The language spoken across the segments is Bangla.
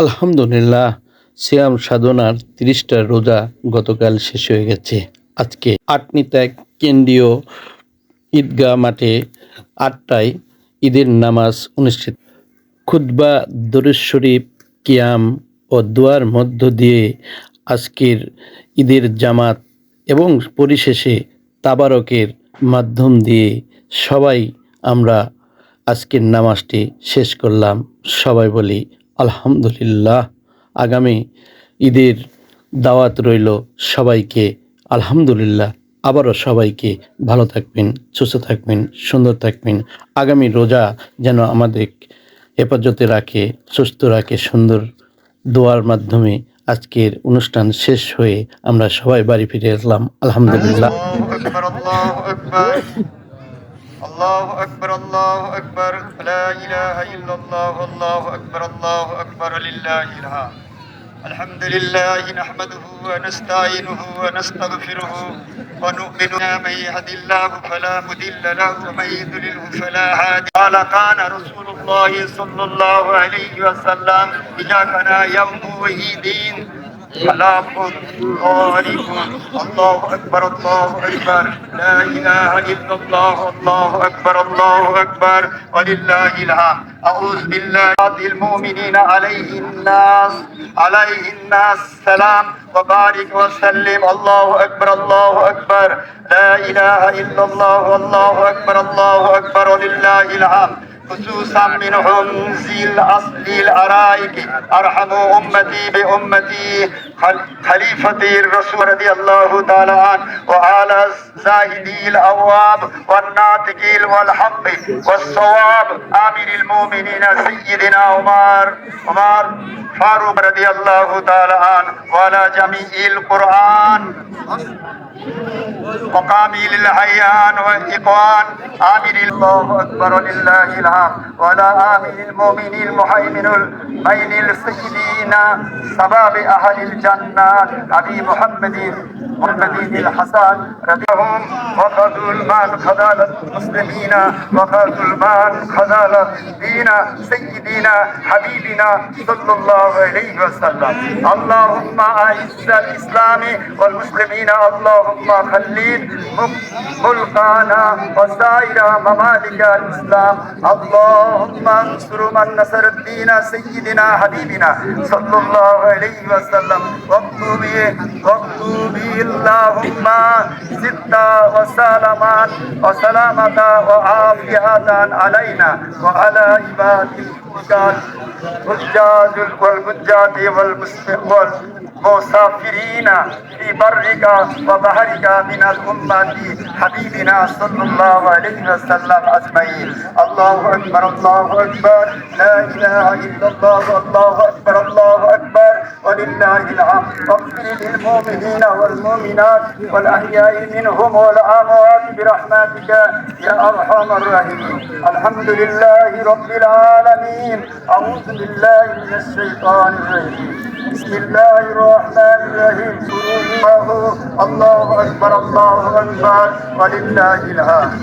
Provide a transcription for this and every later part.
আলহামদুলিল্লাহ, সিয়াম সাধনার ৩০টা রোজা গতকাল শেষ হয়ে গেছে। আজকে আটনিতা কেন্দ্রীয় ঈদগাহ মাঠে ৮টায় ঈদের নামাজ অনুষ্ঠিত। খুতবা, দরুদ শরীফ, কিয়াম ও দোয়ার মধ্য দিয়ে আজকের ঈদের জামাত এবং পরিশেষে তাবারকের মাধ্যম দিয়ে সবাই আমরা আজকের নামাজটি শেষ করলাম। সবাই বলি আলহামদুলিল্লাহ। আগামী ঈদের দাওয়াত রইল সবাইকে। আলহামদুলিল্লাহ। আবারও সবাইকে ভালো থাকবেন, সুস্থ থাকবেন, সুন্দর থাকবেন। আগামী রোজা যেন আমাদের হেফাজতে রাখে, সুস্থ রাখে। সুন্দর দোয়ার মাধ্যমে আজকের অনুষ্ঠান শেষ হয়ে আমরা সবাই বাড়ি ফিরে আসলাম। আলহামদুলিল্লাহ। الله أكبر الله أكبر لا إله إلا الله الله أكبر لله الحمد. الحمد لله نحمده ونستعينه ونستغفره ونؤمن من يهد الله فلا مضل له ومن يضلله فلا هادي له. قال كان رسول الله صلى الله عليه وسلم إذا كان يوم دين فلا عليكم. الله أكبر لا إله إلا الله الله أكبر ولله الحمد. أعوذ بالله المؤمنين عليه الناس سلام وبارك وسلم. الله أكبر لا إله إلا الله الله أكبر ولله الحمد. خصوصا منهم ذي الأصل الأرائك أرحموا أمتي بأمتي خليفة الرسول رضي الله تعالى عنه وعلى زاهدي الأواب والناطق والحق والصواب آمير المؤمنين سيدنا عمر فاروق رضي الله تعالى عنه وعلى جميع القرآن وقامل الحيان والإقوان آمين. الله أكبر لله الحمد. ولا آمين المؤمن المهيمن بين السيدين سباب أهل الجنة أبي محمد الحسن رضيهم وخذوا المال خذال المسلمين وخذوا المال خذال دين سيدنا حبيبنا صلى الله عليه وسلم. اللهم أعز الإسلام والمسلمين. اللهم خليل ملقانا وسائر ممالك الإسلام. اللهم انصر من نصر الدين سيدنا حبيبنا صلى الله عليه وسلم. واكتب اللهم زدت وسلامة وعافية علينا وعلى عبادك الحجاج والحجاج والمسافرين في برك وبحرك من الأمة حبيبنا صلى الله عليه وسلم أجمعين. الله أكبر لا إله إلا الله الله أكبر ولله الحمد. واغفر للمؤمنين والمؤمنات والأحياء منهم والأموات برحمتك يا أرحم الراحمين. الحمد لله رب العالمين. أعوذ بالله من الشيطان الرجيم. بسم الله الرحمن الرحيم. الله أكبر ولله الحمد.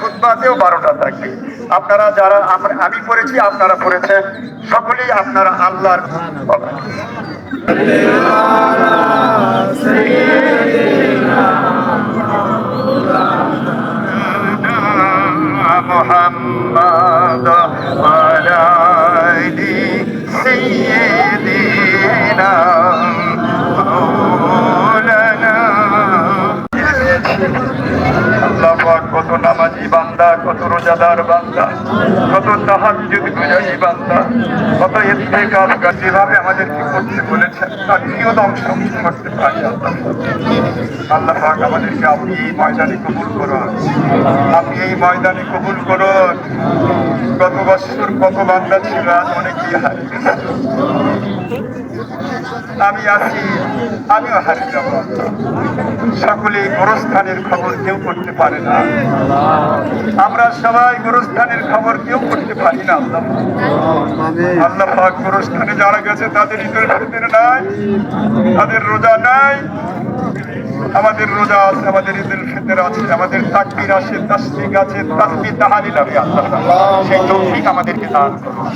খুতবাতেও 12টা থাকবে। আপনারা যারা আমি পড়েছি আপনারা পড়েছেন, সকলেই আপনারা আল্লাহর মুহাম্মদ ওয়ালা আলি সাইয়্যিদিনা মাওলানা। আল্লাহ পাক কত নামাজি বান্দা, কত রোজাদার বান্দা, কত তাহাজ্জুদ গুজারি বান্দা, কত ইতিকাফ যেভাবে আমাদেরকে করতে বলেছেন তার নিয়ত অংশ করতে পারি। আল্লাহ পাক আমাদেরকে আপনি এই ময়দানে কবুল করুন, আপনি এই ময়দানে কবুল করুন। গত বছর কত বান্দা ছিল, আজ অনেকেই হারিয়ে গেছে। আমি আছি, আমিও হারিয়ে যাব। সকলে গোরস্থানের খবর কেউ করতে পারে না, আমরা সবাই গোরস্থানের খবর কেউ করতে পারি না। আল্লাহ পাক গোরস্থানে যারা গেছে তাদের ঈদের ভিতরে নাই, তাদের রোজা নাই, আমাদের রোজা আছে, আমাদের ঈদুল ফিতর আছে, আমাদের তাকবীর আছে, তাসবিহ আছে, তাসবিহ তাহলিল হবে আল্লাহ সেই তৌফিক আমাদেরকে দান করুন।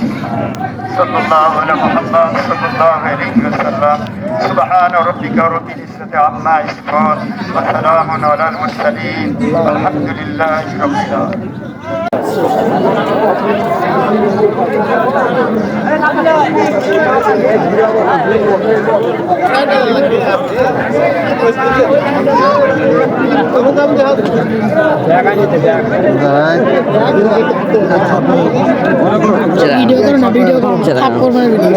সাল্লাল্লাহু আলা মুহাম্মদ সাল্লাল্লাহু আলাইহি ওয়াসাল্লাম। সুবহান রাব্বিকা রাব্বিল ইজ্জাতি আম্মা ইয়াসিফুন ওয়া সালামুন আলাল মুরসালিন আলহামদুলিল্লাহি রাব্বিল আলামিন। ভিডিও করো না, ভিডিও করো, সাপ করবো না তোমার